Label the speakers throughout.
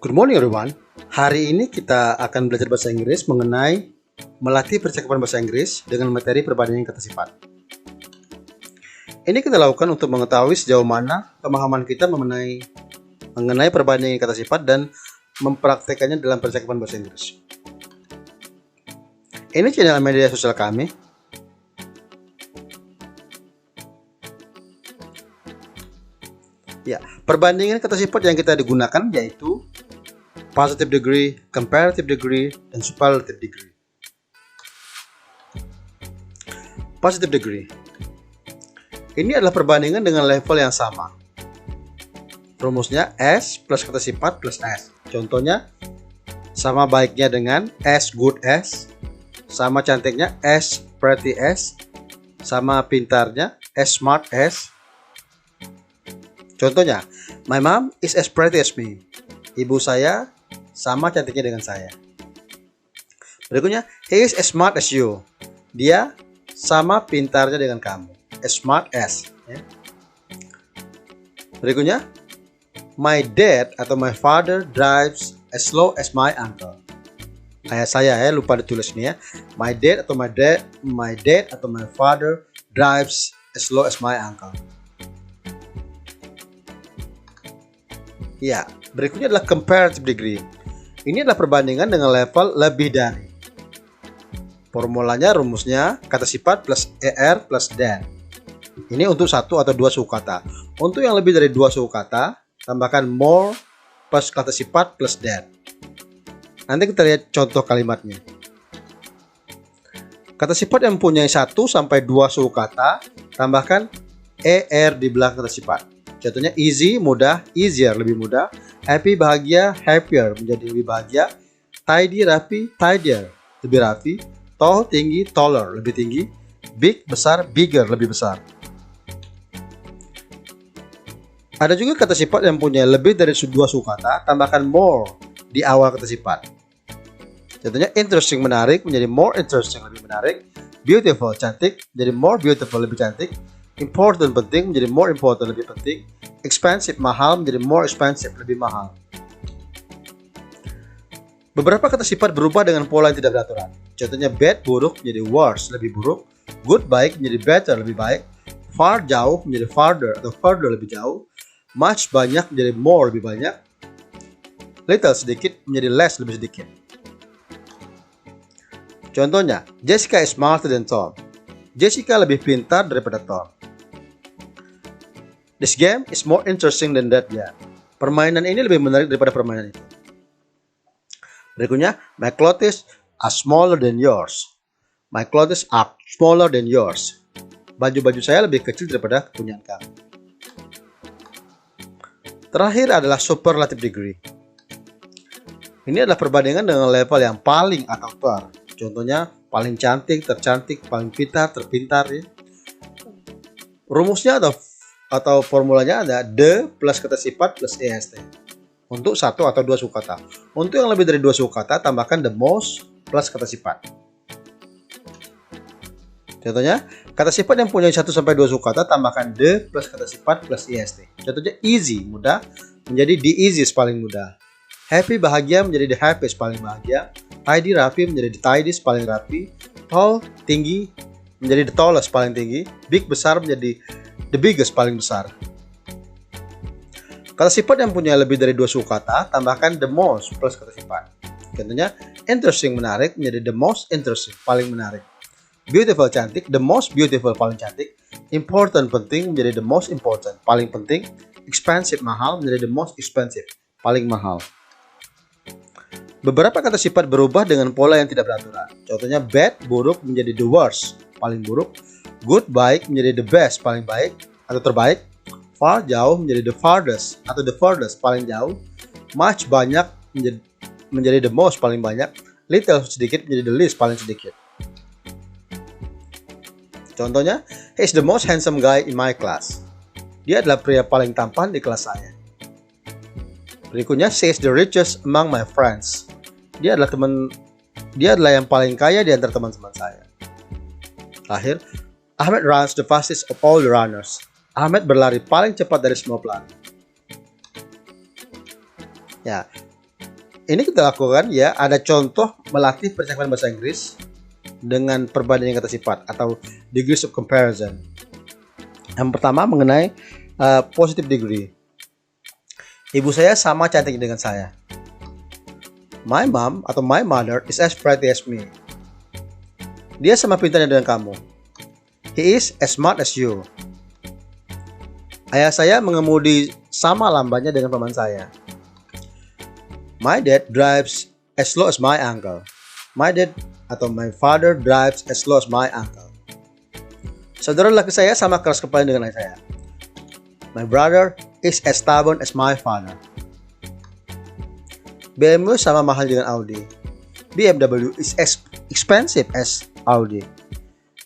Speaker 1: Good morning everyone. Hari ini kita akan belajar bahasa Inggris mengenai melatih percakapan bahasa Inggris dengan materi perbandingan kata sifat. Ini kita lakukan untuk mengetahui sejauh mana pemahaman kita mengenai perbandingan kata sifat dan mempraktekannya dalam percakapan bahasa Inggris. Ini channel media sosial kami. Ya, perbandingan kata sifat yang kita digunakan yaitu positive degree, comparative degree, dan superlative degree. Positive degree. Ini adalah perbandingan dengan level yang sama. Rumusnya S plus kata sifat plus S. Contohnya, sama baiknya dengan as good as, sama cantiknya as pretty as, sama pintarnya as smart as. Contohnya, my mom is as pretty as me. Ibu saya sama cantiknya dengan saya. Berikutnya, he is as smart as you. Dia sama pintarnya dengan kamu. As smart as. Ya. Berikutnya, my dad atau my father drives as slow as my uncle. Kayak saya ya, lupa ditulis nih ya. My dad atau my father drives as slow as my uncle. Ya, berikutnya adalah comparative degree. Ini adalah perbandingan dengan level lebih dari. Formulanya, rumusnya kata sifat plus er plus than. Ini untuk satu atau dua suku kata. Untuk yang lebih dari dua suku kata, tambahkan more plus kata sifat plus than. Nanti kita lihat contoh kalimatnya. Kata sifat yang mempunyai 1 sampai 2 suku kata, tambahkan er di belakang kata sifat. Contohnya easy, mudah, easier, lebih mudah. Happy, bahagia, happier, menjadi lebih bahagia. Tidy, rapi, tidier, lebih rapi. Tall, tinggi, taller, lebih tinggi. Big, besar, bigger, lebih besar. Ada juga kata sifat yang punya lebih dari 2 suku kata, tambahkan more di awal kata sifat. Contohnya interesting, menarik, menjadi more interesting, lebih menarik. Beautiful, cantik, menjadi more beautiful, lebih cantik. Important, penting, menjadi more important, lebih penting. Expensive, mahal, menjadi more expensive, lebih mahal. Beberapa kata sifat berubah dengan pola yang tidak beraturan. Contohnya bad, buruk, menjadi worse, lebih buruk. Good, baik, menjadi better, lebih baik. Far, jauh, menjadi farther atau further, lebih jauh. Much, banyak, menjadi more, lebih banyak. Little, sedikit, menjadi less, lebih sedikit. Contohnya, Jessica is smarter than Tom. Jessica lebih pintar daripada Tom. This game is more interesting than that game. Permainan ini lebih menarik daripada permainan itu. Berikutnya, my clothes are smaller than yours. My clothes are smaller than yours. Baju-baju saya lebih kecil daripada kepunyaan kamu. Terakhir adalah superlative degree. Ini adalah perbandingan dengan level yang paling atau ter. Contohnya, paling cantik, tercantik, paling pintar, terpintar. Ya. Rumusnya atau formulanya ada the plus kata sifat plus est. Untuk 1 atau 2 suku kata. Untuk yang lebih dari 2 suku kata, tambahkan the most plus kata sifat. Contohnya, kata sifat yang punya 1 sampai 2 suku kata, tambahkan the plus kata sifat plus est. Contohnya easy, mudah, menjadi the easiest, paling mudah. Happy, bahagia, menjadi the happiest, paling bahagia. Tidy, rapi, menjadi the tidiest, paling rapi. Tall, tinggi, menjadi the tallest, paling tinggi. Big, besar, menjadi the biggest, paling besar. Kata sifat yang punya lebih dari 2 suku kata, tambahkan the most plus kata sifat. Contohnya, interesting, menarik, menjadi the most interesting, paling menarik. Beautiful, cantik, the most beautiful, paling cantik. Important, penting, menjadi the most important, paling penting. Expensive, mahal, menjadi the most expensive, paling mahal. Beberapa kata sifat berubah dengan pola yang tidak beraturan. Contohnya bad, buruk, menjadi the worst, paling buruk. Good, baik, menjadi the best, paling baik atau terbaik. Far, jauh, menjadi the farthest atau the furthest, paling jauh. Much, banyak, menjadi the most, paling banyak. Little, sedikit, menjadi the least, paling sedikit. Contohnya, he is the most handsome guy in my class. Dia adalah pria paling tampan di kelas saya. Berikutnya, she is the richest among my friends. Dia adalah yang paling kaya di antara teman-teman saya. Terakhir, Ahmed runs the fastest of all the runners. Ahmed berlari paling cepat dari semua pelari. Ya, ini kita lakukan ya, ada contoh melatih percakapan bahasa Inggris dengan perbandingan kata sifat atau degrees of comparison. Yang pertama mengenai positive degree. Ibu saya sama cantik dengan saya. My mom atau my mother is as pretty as me. Dia sama pintarnya dengan kamu. He is as smart as you. Ayah saya mengemudi sama lambatnya dengan paman saya. My dad drives as slow as my uncle. My dad atau my father drives as slow as my uncle. Saudara laki saya sama keras kepala dengan ayah saya. My brother is as stubborn as my father. BMW sama mahal dengan Audi. BMW is as expensive as Audi.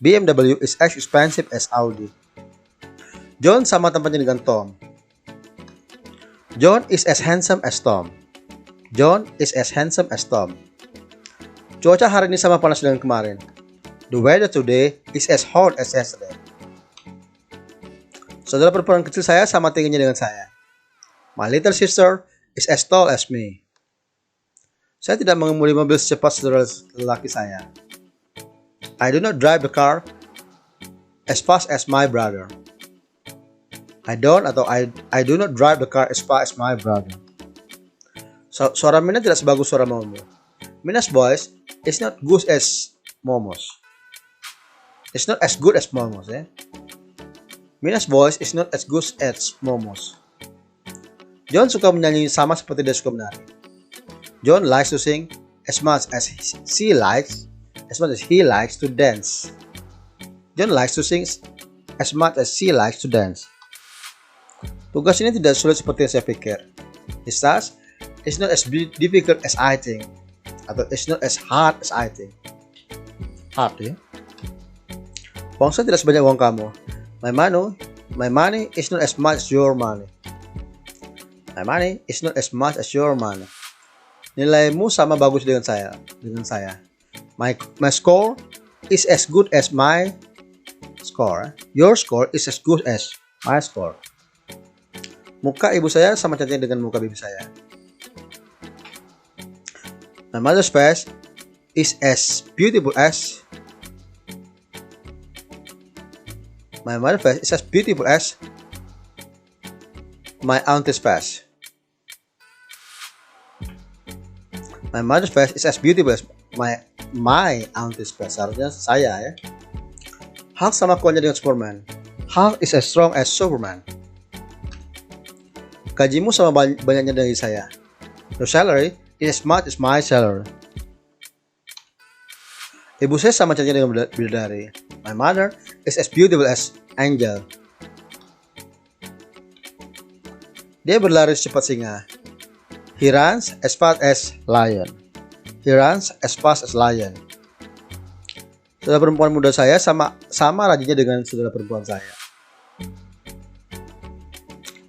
Speaker 1: BMW is as expensive as Audi. John sama tempatnya dengan Tom. John is as handsome as Tom. John is as handsome as Tom. Cuaca hari ini sama panas dengan kemarin. The weather today is as hot as yesterday. Saudara perempuan kecil saya sama tingginya dengan saya. My little sister is as tall as me. Saya tidak mengemudi mobil secepat saudara lelaki saya. I do not drive the car as fast as my brother. I do not drive the car as fast as my brother. Suara Mina tidak sebagus suara Momo. Mina's voice is not good as Momo's. It's not as good as Momo's, ya. Mina's voice is not as good as Momo's. John suka menyanyi sama seperti dia suka menari. John likes to sing as much as he likes to dance. John likes to sing as much as he likes to dance. Tugas ini tidak sulit seperti yang saya pikir. This task is not as difficult as I think. Atau it's not as hard as I think. Hard, ya. Uang saya tidak sebanyak uang kamu. My money is not as much as your money. My money is not as much as your money. Nilaimu sama bagus dengan saya. My score is as good as my score. Your score is as good as my score. Muka ibu saya sama cantiknya dengan muka bibi saya. My mother's face is as beautiful as my mother's face is as beautiful as my auntie's face. My mother's face is as beautiful as my auntie's face. Harusnya saya, ya. Hulk sama kuatnya dengan Superman. Hulk is as strong as Superman. Gajimu sama banyaknya dari saya. Your salary is as much as my salary. Ibu saya sama cantiknya dengan bidadari. My mother is as beautiful as angel. Dia berlari secepat singa. He runs as fast as lion. He runs as fast as lion. Saudara perempuan muda saya sama rajinnya dengan saudara perempuan saya.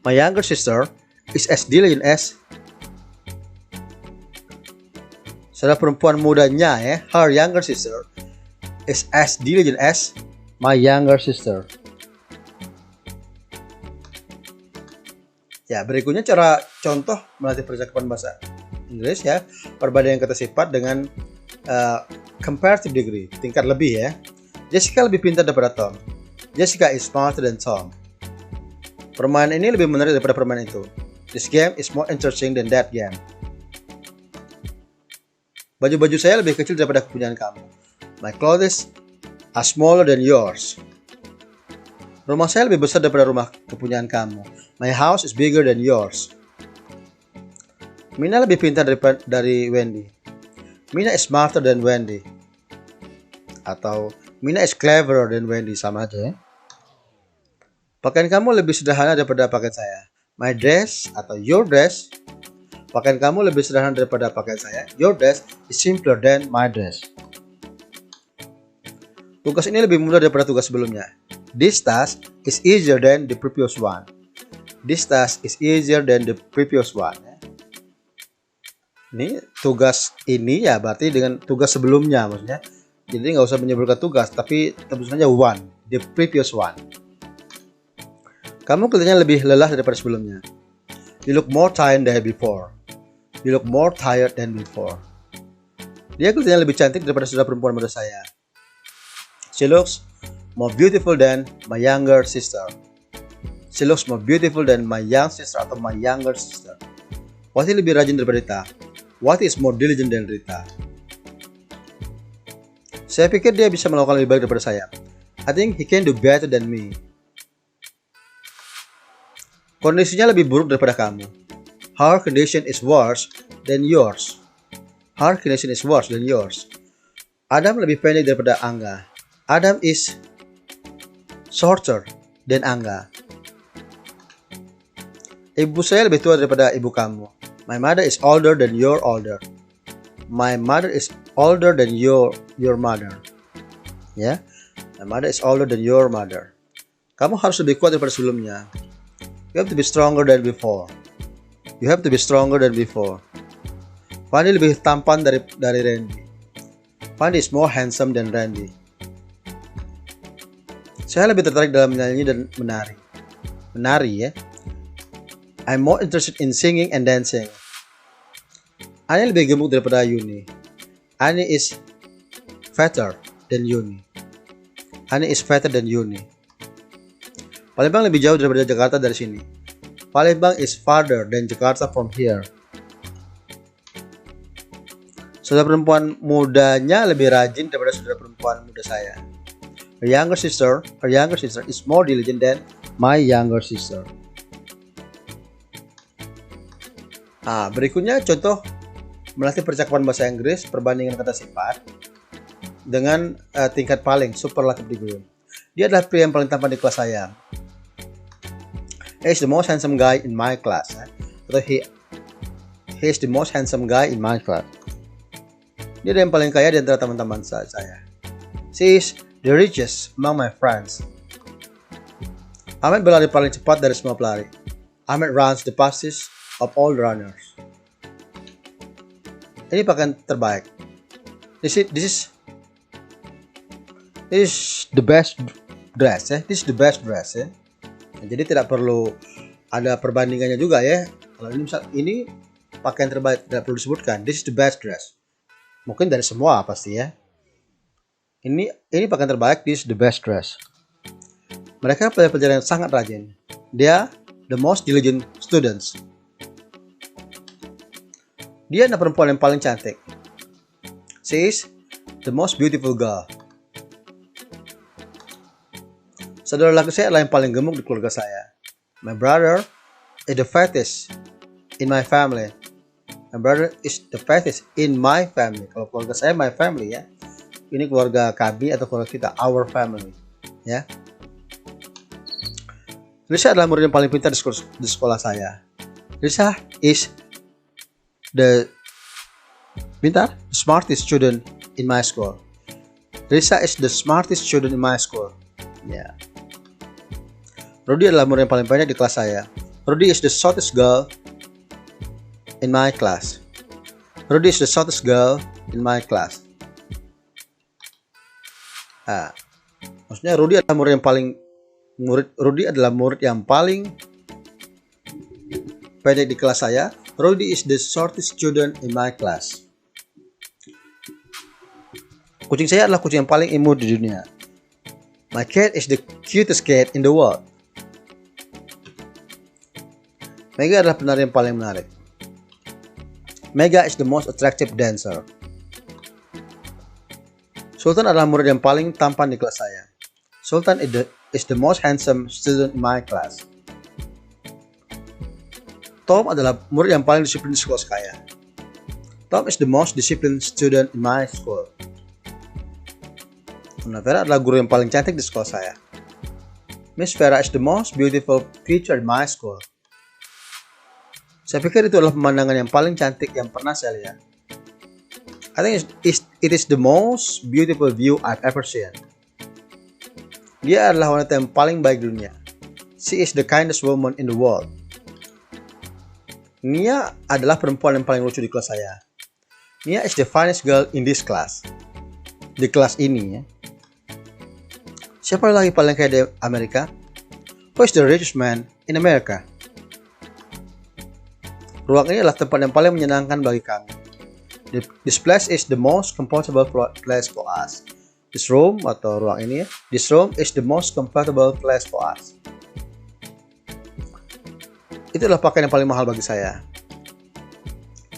Speaker 1: My younger sister is as diligent as. Saudara perempuan mudanya, ya, her younger sister is as diligent as my younger sister. Ya, berikutnya cara contoh melatih percakapan bahasa Inggris, ya. Perbandingan kata sifat dengan comparative degree, tingkat lebih, ya. Jessica lebih pintar daripada Tom. Jessica is smarter than Tom. Permainan ini lebih menarik daripada permainan itu. This game is more interesting than that game. Baju-baju saya lebih kecil daripada kepunyaan kamu. My clothes are smaller than yours. Rumah saya lebih besar daripada rumah kepunyaan kamu. My house is bigger than yours. Mina lebih pintar dari Wendy. Mina is smarter than Wendy. Atau Mina is cleverer than Wendy, sama aja, ya. Pakaian kamu lebih sederhana daripada pakaian saya. My dress atau your dress. Pakaian kamu lebih sederhana daripada pakaian saya. Your dress is simpler than my dress. Tugas ini lebih mudah daripada tugas sebelumnya. This task is easier than the previous one. This task is easier than the previous one. Ini tugas ini, ya, berarti dengan tugas sebelumnya, maksudnya. Jadi nggak usah menyebutkan tugas, tapi tebus saja one, the previous one. Kamu kelihatannya lebih lelah daripada sebelumnya. You look more tired than before. You look more tired than before. Dia kelihatannya lebih cantik daripada saudara perempuan muda saya. She looks more beautiful than my younger sister. She looks more beautiful than my young sister atau my younger sister. Wati lebih rajin daripada Rita. Wati is more diligent than Rita. Saya pikir dia bisa melakukan lebih baik daripada saya. I think he can do better than me. Kondisinya lebih buruk daripada kamu. Her condition is worse than yours. Her condition is worse than yours. Adam lebih pendek daripada Angga. Adam is shorter than Angga. Ibu saya lebih tua daripada ibu kamu. My mother is older than your older. My mother is older than your mother. Ya, my mother is older than your mother. Kamu harus lebih kuat daripada sebelumnya. You have to be stronger than before. You have to be stronger than before. Fanny lebih tampan dari Randy. Fanny is more handsome than Randy. Saya lebih tertarik dalam menyanyi dan menari. Menari ya. I'm more interested in singing and dancing. Ani lebih gemuk daripada Yuni. Ani is fatter than Yuni. Ani is fatter than Yuni. Palembang lebih jauh daripada Jakarta dari sini. Palembang is farther than Jakarta from here. Saudara perempuan mudanya lebih rajin daripada saudara perempuan muda saya. Her younger sister is more diligent than my younger sister. Berikutnya contoh melatih percakapan bahasa Inggris perbandingan kata sifat dengan tingkat paling superlative degree. Dia adalah pria yang paling tampan di kelas saya. He is the most handsome guy in my class. Atau he is the most handsome guy in my class. Dia adalah yang paling kaya di antara teman-teman saya. She is the richest among my friends. Ahmed berlari paling cepat dari semua pelari. Ahmed runs the fastest of all the runners. Ini pakaian terbaik. This is the best dress ya. This is the best dress ya. Jadi tidak perlu ada perbandingannya juga ya. Kalau ini misal ini pakaian terbaik tidak perlu disebutkan. This is the best dress. Mungkin dari semua pasti ya. Ini pakaian terbaik. This is the best dress. Mereka pelajar-pelajar yang sangat rajin. Dia the most diligent students. Dia adalah perempuan yang paling cantik. She is the most beautiful girl. Saudara laki saya adalah yang paling gemuk di keluarga saya. My brother is the fattest in my family. My brother is the fattest in my family. Kalau keluarga saya my family ya. Ini keluarga kami atau keluarga kita, our family ya. Lisa adalah murid yang paling pintar di sekolah saya. Lisa is the smartest student in my school. Lisa is the smartest student in my school. Ya. Rudy adalah murid yang paling pendek di kelas saya. Rudy is the shortest girl in my class. Rudy is the shortest girl in my class. Maksudnya Rudy adalah murid yang paling pendek di kelas saya. Rudy is the shortest student in my class. Kucing saya adalah kucing yang paling imut di dunia. My cat is the cutest cat in the world. Mega adalah penari yang paling menarik. Mega is the most attractive dancer. Sultan adalah murid yang paling tampan di kelas saya. Sultan is the most handsome student in my class. Tom adalah murid yang paling disiplin di sekolah saya. Tom is the most disciplined student in my school. Nona Vera adalah guru yang paling cantik di sekolah saya. Miss Vera is the most beautiful teacher in my school. Saya pikir itu adalah pemandangan yang paling cantik yang pernah saya lihat. I think it is the most beautiful view I've ever seen. Dia adalah wanita yang paling baik di dunia. She is the kindest woman in the world. Nia adalah perempuan yang paling lucu di kelas saya. Nia is the funniest girl in this class. Di kelas ini ya. Siapa lagi paling kaya di Amerika? Who is the richest man in America? Ruang ini adalah tempat yang paling menyenangkan bagi kami. This place is the most comfortable place for us. This room atau ruang ini, this room is the most comfortable place for us. Itu adalah pakaian yang paling mahal bagi saya.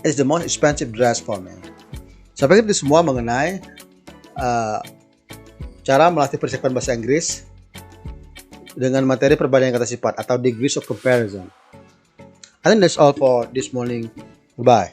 Speaker 1: It's the most expensive dress for me. Saya pikir itu semua mengenai cara melatih persiapan bahasa Inggris dengan materi perbandingan kata sifat atau degrees of comparison. I think that's all for this morning. Goodbye.